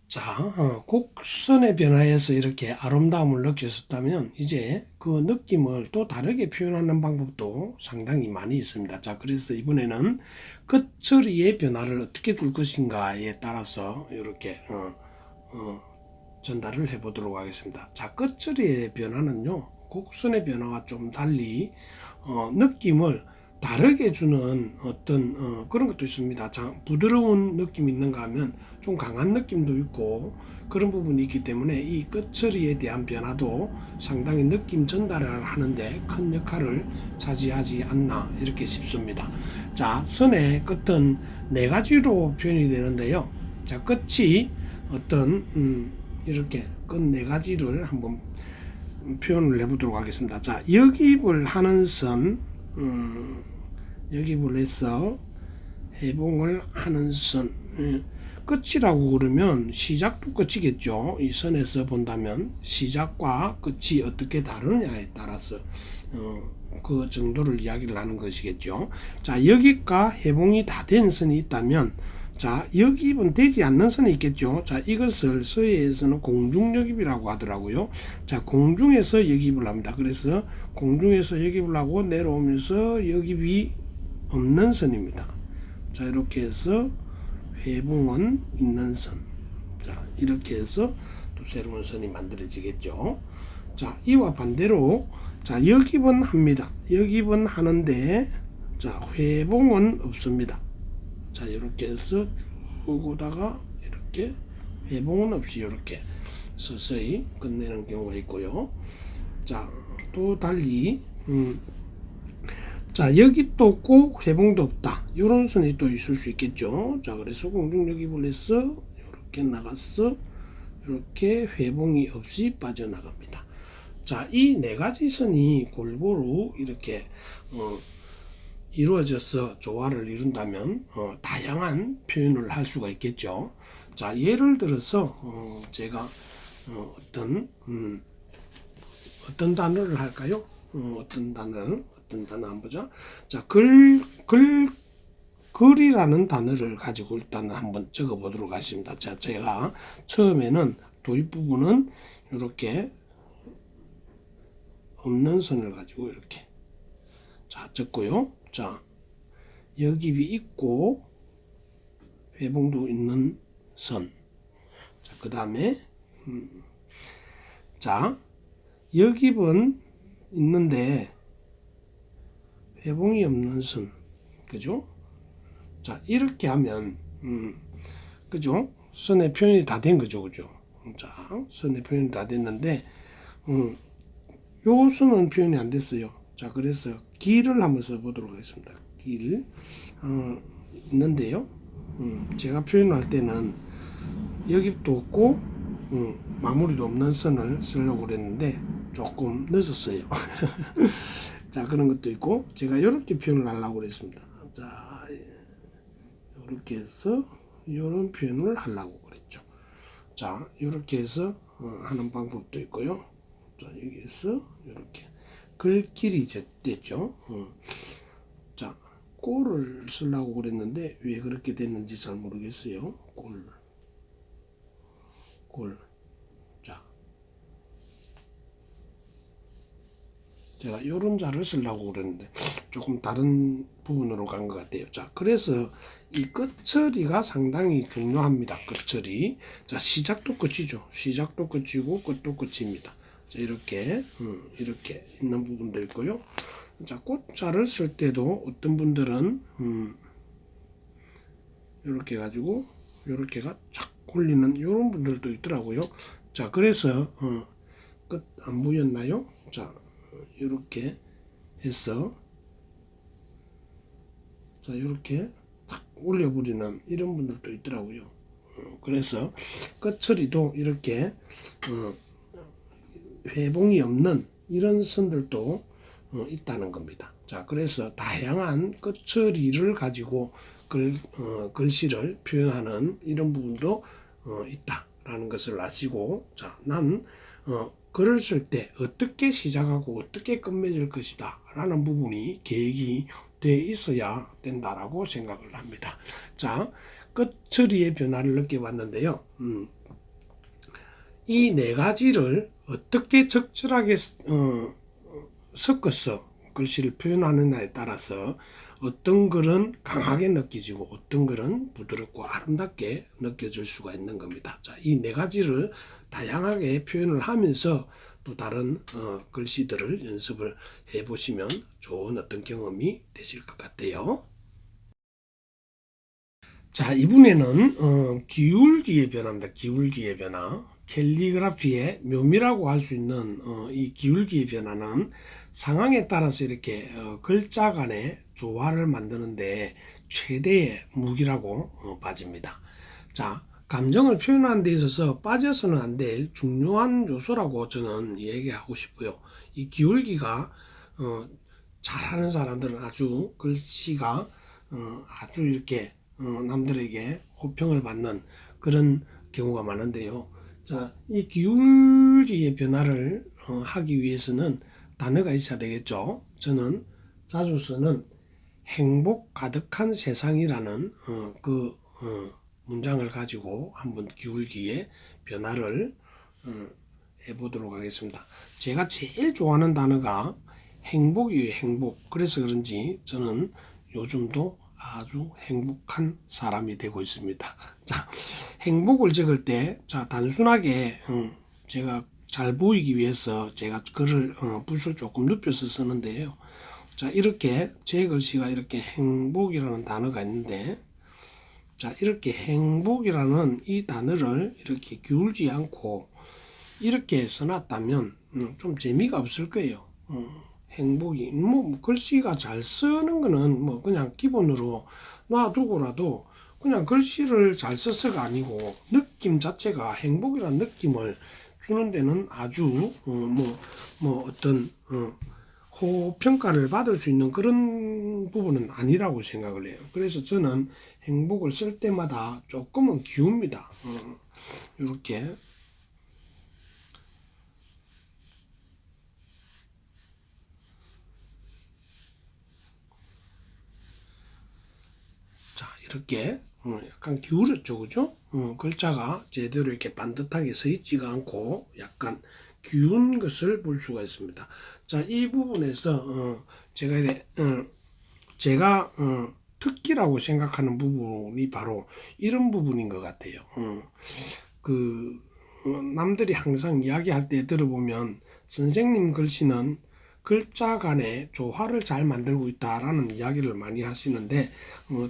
자, 곡선의 변화에서 이렇게 아름다움을 느꼈었다면 이제 그 느낌을 또 다르게 표현하는 방법도 상당히 많이 있습니다. 자, 그래서 이번에는 끝처리의 변화를 어떻게 줄 것인가에 따라서 이렇게 전달을 해 보도록 하겠습니다. 자, 끝처리의 변화는요, 곡선의 변화와 좀 달리 느낌을 다르게 주는 어떤 그런 것도 있습니다. 부드러운 느낌이 있는가 하면 좀 강한 느낌도 있고 그런 부분이 있기 때문에 이 끝처리에 대한 변화도 상당히 느낌 전달을 하는데 큰 역할을 차지하지 않나 이렇게 싶습니다. 자, 선의 끝은 네 가지로 표현이 되는데요. 자, 끝이 어떤 이렇게 끝 네 가지를 한번 표현을 해보도록 하겠습니다. 자, 역입을 하는 선, 역입을 해서 해봉을 하는 선, 끝이라고 그러면 시작도 끝이겠죠. 이 선에서 본다면 시작과 끝이 어떻게 다르냐에 따라서 그 정도를 이야기를 하는 것이겠죠. 자, 역입과 해봉이 다 된 선이 있다면 자, 역입은 되지 않는 선이 있겠죠. 자, 이것을 서예에서는 공중역입이라고 하더라고요. 자, 공중에서 역입을 합니다. 그래서 공중에서 역입을 하고 내려오면서 역입이 없는 선입니다. 자, 이렇게 해서 회봉은 있는 선. 자, 이렇게 해서 또 새로운 선이 만들어지겠죠. 자, 이와 반대로 자, 역입은 합니다. 역입은 하는데 자, 회봉은 없습니다. 자, 이렇게 해서 오고다가 이렇게 회봉은 없이 이렇게 서서히 끝내는 경우가 있고요. 자, 또 달리 자, 역입도 없고 회봉도 없다. 이런 선이 또 있을 수 있겠죠. 자, 그래서 공중역입을 해서 이렇게 나갔어. 이렇게 회봉이 없이 빠져나갑니다. 자, 이 네 가지 선이 골고루 이렇게 이루어져서 조화를 이룬다면 다양한 표현을 할 수가 있겠죠. 자, 예를 들어서 제가 어떤 단어를 할까요? 어떤 단어 한번 보자. 자, 글이라는 단어를 가지고 일단 한번 적어 보도록 하겠습니다. 자, 제가 처음에는 도입 부분은 이렇게 없는 선을 가지고 이렇게 자, 적고요. 자, 역입이 있고 회봉도 있는 선. 자, 그 다음에 자, 역입은 있는데 회봉이 없는 선. 그죠? 자, 이렇게 하면 그죠? 선의 표현이 다 된 거죠. 그죠? 자, 선의 표현이 다 됐는데 요 선은 표현이 안 됐어요. 자, 그래서 길을 한번 써보도록 하겠습니다. 길 있는데요. 제가 표현할 때는 역입도 없고 마무리도 없는 선을 쓰려고 그랬는데 조금 늦었어요. 자, 그런 것도 있고 제가 이렇게 표현을 하려고 그랬습니다. 자, 이렇게 해서 이런 표현을 하려고 그랬죠. 자, 이렇게 해서 하는 방법도 있고요. 자, 여기에서 이렇게 글길이 됐죠. 자, 꼴을 쓰려고 그랬는데 왜 그렇게 됐는지 잘 모르겠어요. 꼴. 자, 제가 요런 자를 쓰려고 그랬는데 조금 다른 부분으로 간 것 같아요. 자, 그래서 이 끝처리가 상당히 중요합니다. 끝처리. 자, 시작도 끝이죠. 시작도 끝이고 끝도 끝입니다. 자, 이렇게 있는 부분도 있고요. 자, 꽃자를 쓸 때도 어떤 분들은 이렇게 가지고 이렇게가 착 올리는 이런 분들도 있더라고요. 자, 그래서 끝 안 보였나요? 자, 이렇게 해서 자, 이렇게 탁 올려버리는 이런 분들도 있더라고요. 그래서 끝처리도 이렇게 회봉이 없는 이런 선들도 있다는 겁니다. 자, 그래서 다양한 끝처리를 가지고 글씨를 표현하는 이런 부분도 있다라는 것을 아시고, 자, 난 글을 쓸 때 어떻게 시작하고 어떻게 끝맺을 것이다 라는 부분이 계획이 돼 있어야 된다라고 생각을 합니다. 자, 끝처리의 변화를 느껴봤는데요. 이 네 가지를 어떻게 적절하게 섞어서 글씨를 표현하느냐에 따라서 어떤 글은 강하게 느껴지고 어떤 글은 부드럽고 아름답게 느껴질 수가 있는 겁니다. 자, 이 네 가지를 다양하게 표현을 하면서 또 다른 글씨들을 연습을 해보시면 좋은 어떤 경험이 되실 것 같아요. 자, 이번에는 기울기의 변화입니다. 기울기의 변화. 캘리그라피의 묘미라고 할 수 있는 이 기울기의 변화는 상황에 따라서 이렇게 글자 간의 조화를 만드는데 최대의 무기라고 봐집니다. 자, 감정을 표현하는 데 있어서 빠져서는 안 될 중요한 요소라고 저는 얘기하고 싶고요. 이 기울기가 잘하는 사람들은 아주 글씨가 아주 이렇게 남들에게 호평을 받는 그런 경우가 많은데요. 자, 이 기울기의 변화를 하기 위해서는 단어가 있어야 되겠죠. 저는 자주 쓰는 행복 가득한 세상이라는 문장을 가지고 한번 기울기의 변화를 해보도록 하겠습니다. 제가 제일 좋아하는 단어가 행복이에요. 행복. 그래서 그런지 저는 요즘도 아주 행복한 사람이 되고 있습니다. 자, 행복을 적을 때, 자, 단순하게, 제가 잘 보이기 위해서 제가 글을, 붓을 조금 눕혀서 쓰는데요. 자, 이렇게 제 글씨가 이렇게 행복이라는 단어가 있는데, 자, 이렇게 행복이라는 이 단어를 이렇게 기울지 않고 이렇게 써놨다면 좀 재미가 없을 거예요. 행복이 뭐 글씨가 잘 쓰는 거는 뭐 그냥 기본으로 놔두고라도 그냥 글씨를 잘 써서가 아니고 느낌 자체가 행복이라는 느낌을 주는 데는 아주 어떤 호평가를 받을 수 있는 그런 부분은 아니라고 생각을 해요. 그래서 저는 행복을 쓸 때마다 조금은 기웁니다. 이렇게. 자, 이렇게 약간 기울였죠, 그죠? 글자가 제대로 이렇게 반듯하게 서 있지가 않고 약간 기운 것을 볼 수가 있습니다. 자, 이 부분에서 제가 제가 특기라고 생각하는 부분이 바로 이런 부분인 것 같아요. 그 남들이 항상 이야기할 때 들어보면 선생님 글씨는 글자 간의 조화를 잘 만들고 있다라는 이야기를 많이 하시는데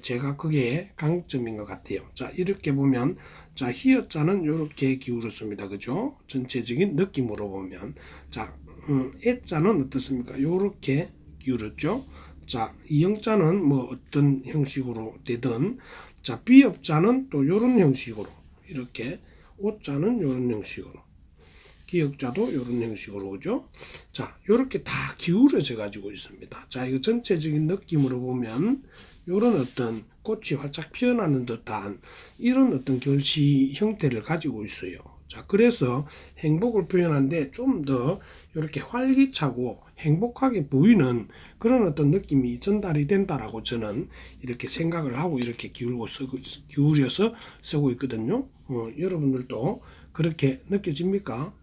제가 그게 강점인 것 같아요. 자, 이렇게 보면 자, 히읗자는 이렇게 기울었습니다. 그죠? 전체적인 느낌으로 보면 자, 애자는 어떻습니까? 이렇게 기울었죠. 자, 이영자는 뭐 어떤 형식으로 되든 자, 비읍자는 또 이런 형식으로 이렇게 오자는 이런 형식으로 기역자도 이런 형식으로 오죠. 자, 이렇게 다 기울어져 가지고 있습니다. 자, 이거 전체적인 느낌으로 보면 이런 어떤 꽃이 활짝 피어나는 듯한 이런 어떤 결시 형태를 가지고 있어요. 자, 그래서 행복을 표현하는데 좀 더 이렇게 활기차고 행복하게 보이는 그런 어떤 느낌이 전달이 된다라고 저는 이렇게 생각을 하고 이렇게 기울여서 쓰고 있거든요. 여러분들도 그렇게 느껴집니까?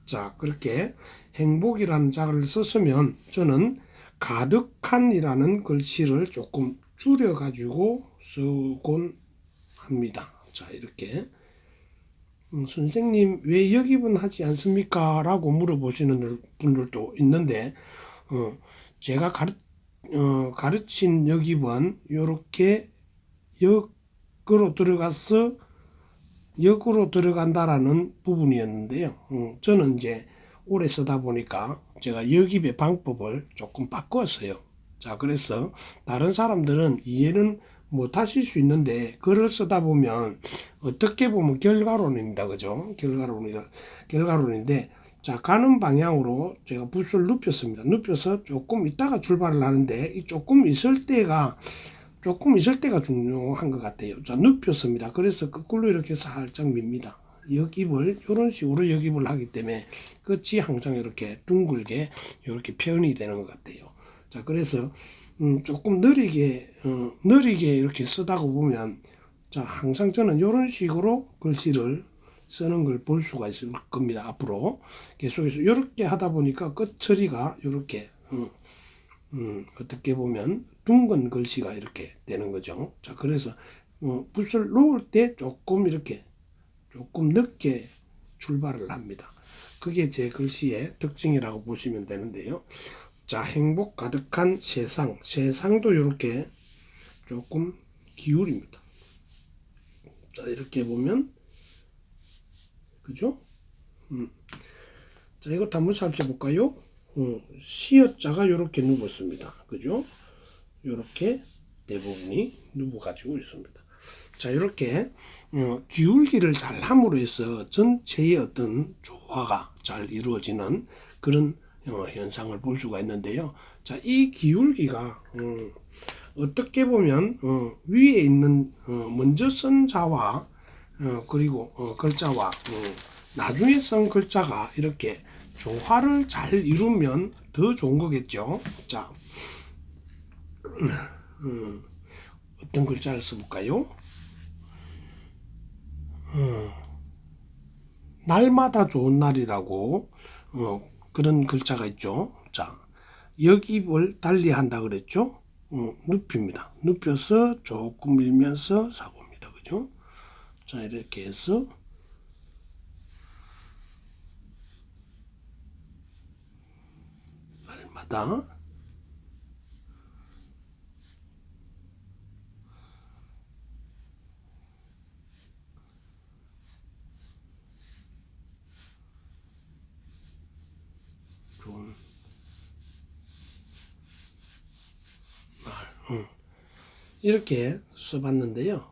자, 그렇게 행복이라는 자를 썼으면 저는 가득한이라는 글씨를 조금 줄여가지고 쓰곤 합니다. 자, 이렇게 선생님 왜 역입은 하지 않습니까? 라고 물어보시는 분들도 있는데 제가 가르친 역입은 이렇게 역으로 들어간다라는 부분이었는데요. 저는 이제 오래 쓰다 보니까 제가 역입의 방법을 조금 바꿨어요. 자, 그래서 다른 사람들은 이해는 못 하실 수 있는데 글을 쓰다 보면 어떻게 보면 결과론입니다. 그죠? 결과론인데 자, 가는 방향으로 제가 붓을 눕혔습니다. 눕혀서 조금 있다가 출발을 하는데 이 조금 있을 때가 중요한 것 같아요. 자, 눕혔습니다. 그래서 거꾸로 이렇게 살짝 밉니다. 역입을 이런 식으로 역입을 하기 때문에 끝이 항상 이렇게 둥글게 이렇게 표현이 되는 것 같아요. 자, 그래서 조금 느리게 이렇게 쓰다가 보면 자, 항상 저는 이런 식으로 글씨를 쓰는 걸 볼 수가 있을 겁니다. 앞으로 계속해서 이렇게 하다 보니까 끝 처리가 이렇게 어떻게 보면 둥근 글씨가 이렇게 되는 거죠. 자, 그래서 붓을 놓을 때 조금 이렇게 조금 늦게 출발을 합니다. 그게 제 글씨의 특징이라고 보시면 되는데요. 자, 행복 가득한 세상, 세상도 이렇게 조금 기울입니다. 자, 이렇게 보면 그죠? 자, 이것도 한번 살펴볼까요? 시어자가 이렇게 누웠습니다. 그죠? 이렇게 대부분이 누워 가지고 있습니다. 자, 이렇게 기울기를 잘 함으로 해서 전체의 어떤 조화가 잘 이루어지는 그런 현상을 볼 수가 있는데요. 자, 이 기울기가 어떻게 보면 위에 있는 먼저 쓴 자와 그리고 글자와 나중에 쓴 글자가 이렇게 조화를 잘 이루면 더 좋은 거겠죠. 자, 어떤 글자를 써볼까요? 날마다 좋은 날이라고 그런 글자가 있죠. 자, 역입을 달리 한다 그랬죠. 눕힙니다. 눕혀서 조금 밀면서 사고입니다. 그죠? 자, 이렇게 해서 날마다 좋은 날 이렇게 써봤는데요.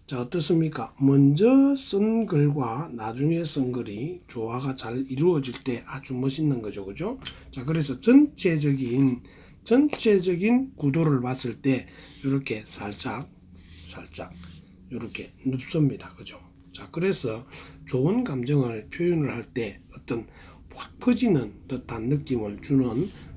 자, 어떻습니까? 먼저 쓴 글과 나중에 쓴 글이 조화가 잘 이루어질 때 아주 멋있는 거죠. 그죠? 자, 그래서 전체적인 구도를 봤을 때 이렇게 살짝 이렇게 눕습니다. 그죠? 자, 그래서 좋은 감정을 표현을 할 때 어떤 확 퍼지는 듯한 느낌을 주는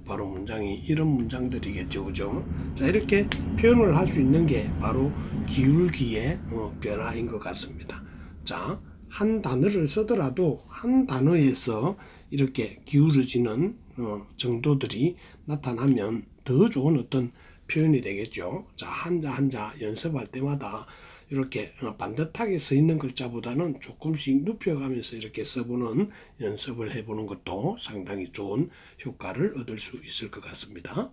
바로 문장이 이런 문장들이겠죠. 그죠? 자, 이렇게 표현을 할 수 있는 게 바로 기울기의 변화인 것 같습니다. 자, 한 단어를 쓰더라도 한 단어에서 이렇게 기울어지는 정도들이 나타나면 더 좋은 어떤 표현이 되겠죠. 자, 한자 연습할 때마다 이렇게 반듯하게 써 있는 글자보다는 조금씩 눕혀가면서 이렇게 써보는 연습을 해보는 것도 상당히 좋은 효과를 얻을 수 있을 것 같습니다.